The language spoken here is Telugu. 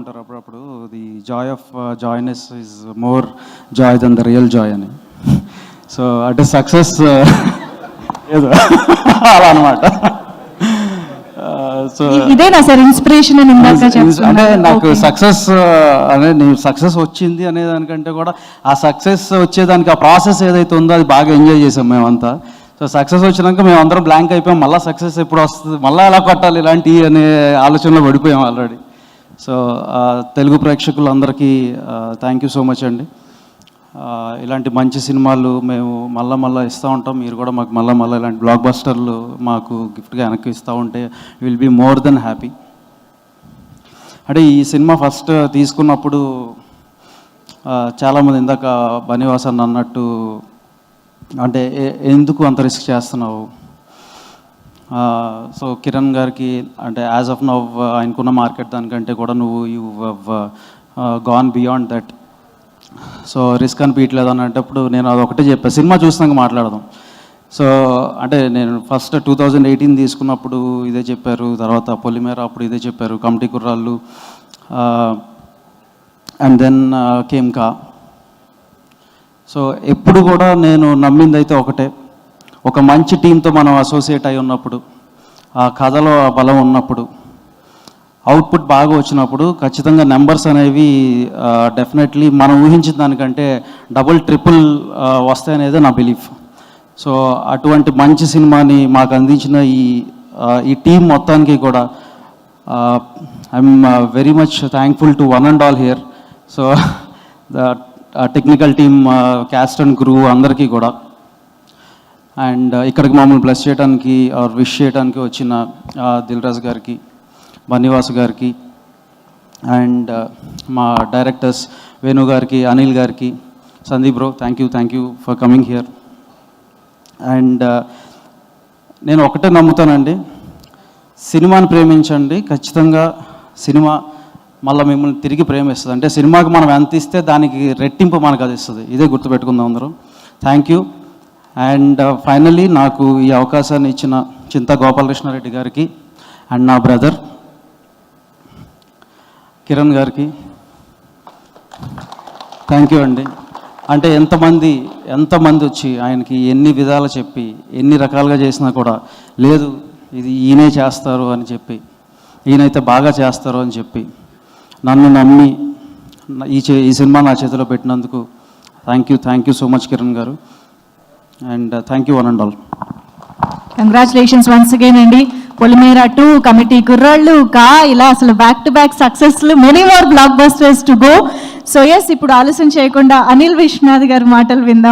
అంటారు అప్పుడప్పుడు the joy of joyness is more joy than the real joy అని. సో అంటే సక్సెస్ ఏదో అలా అనమాట. సో ఇదేనా సార్ ఇన్స్పిరేషన్ అని అంటే నాకు సక్సెస్ అనేది నేను సక్సెస్ వచ్చింది అనే దానికంటే కూడా ఆ సక్సెస్ వచ్చేదానికి ఆ ప్రాసెస్ ఏదైతే ఉందో అది బాగా ఎంజాయ్ చేసాం మేమంతా. సో సక్సెస్ వచ్చినాక మేము అందరం బ్లాంక్ అయిపోయాం, మళ్ళీ సక్సెస్ ఎప్పుడు వస్తుంది, మళ్ళీ ఎలా కొట్టాలి ఇలాంటివి అనే ఆలోచనలో పడిపోయాం ఆల్రెడీ. సో తెలుగు ప్రేక్షకులందరికీ థ్యాంక్ యూ సో మచ్ అండి. ఇలాంటి మంచి సినిమాలు మేము మళ్ళీ ఇస్తూ ఉంటాం. మీరు కూడా మాకు మళ్ళీ ఇలాంటి బ్లాక్ బస్టర్లు మాకు గిఫ్ట్గా వెనక్కి ఇస్తూ ఉంటే will be more than happy. అంటే ఈ సినిమా ఫస్ట్ తీసుకున్నప్పుడు చాలామంది ఇందాక బనివాసన్ అన్నట్టు అంటే ఎందుకు అంత రిస్క్ చేస్తున్నావు, సో కిరణ్ గారికి అంటే యాజ్ ఆఫ్ నవ్ ఆయనకున్న మార్కెట్ దానికంటే కూడా నువ్వు you gone beyond that, so risk అనిపించలేదు అన్నప్పుడు నేను అదొకటే చెప్పాను, సినిమా చూసినాక మాట్లాడదాం. సో అంటే నేను ఫస్ట్ 2018 తీసుకున్నప్పుడు ఇదే చెప్పారు, తర్వాత పొలిమేర అప్పుడు ఇదే చెప్పారు, కమిటీ కుర్రాళ్ళు, అండ్ దెన్ కేమ్కా. సో ఎప్పుడు కూడా నేను నమ్మింది అయితే ఒకటే, ఒక మంచి టీంతో మనం అసోసియేట్ అయి ఉన్నప్పుడు, ఆ కథలో ఆ బలం ఉన్నప్పుడు, అవుట్పుట్ బాగా వచ్చినప్పుడు ఖచ్చితంగా నెంబర్స్ అనేవి డెఫినెట్లీ మనం ఊహించిన దానికంటే డబుల్ ట్రిపుల్ వస్తాయనేది నా బిలీఫ్. సో అటువంటి మంచి సినిమాని మాకు అందించిన ఈ టీం మొత్తానికి కూడా I'm very much thankful to one and all here. So the technical team, caste and crew అందరికీ కూడా, అండ్ ఇక్కడికి మమ్మల్ని బ్లెస్ చేయడానికి ఆర్ విష్ చేయడానికి వచ్చిన దిల్ రాజు గారికి, బన్నివాస్ గారికి, అండ్ మా డైరెక్టర్స్ వేణు గారికి, అనిల్ గారికి, Sandeep bro thank you for coming here. And నేను ఒకటే నమ్ముతానండి, సినిమాని ప్రేమించండి, ఖచ్చితంగా సినిమా మళ్ళీ మిమ్మల్ని తిరిగి ప్రేమిస్తుంది. అంటే సినిమాకి మనం ఎంత ఇస్తే దానికి రెట్టింపు మనకు అది ఇస్తుంది, ఇదే గుర్తుపెట్టుకుందాం అందరూ. Thank you. అండ్ ఫైనల్లీ నాకు ఈ అవకాశాన్ని ఇచ్చిన చింతా గోపాలకృష్ణారెడ్డి గారికి అండ్ నా బ్రదర్ కిరణ్ గారికి థ్యాంక్ యూ అండి. అంటే ఎంతమంది వచ్చి ఆయనకి ఎన్ని విధాలు చెప్పి ఎన్ని రకాలుగా చేసినా కూడా లేదు ఇది ఈయనే చేస్తారు అని చెప్పి, ఈయనైతే బాగా చేస్తారు అని చెప్పి నన్ను నమ్మి ఈ సినిమా నా చేతిలో పెట్టినందుకు thank you so much Kiran గారు. And thank you one and all. Congratulations once again అండి. పొలిమేర 2, కమిటీ కుర్రాళ్ళు, ఇలా అసలు బ్యాక్ టు బ్యాక్ సక్సెస్లు, many more blockbusters to go. So yes, ఇప్పుడు ఆలస్యం చేయకుండా అనిల్ విశ్వనాథ్ గారి మాటలు విందాం.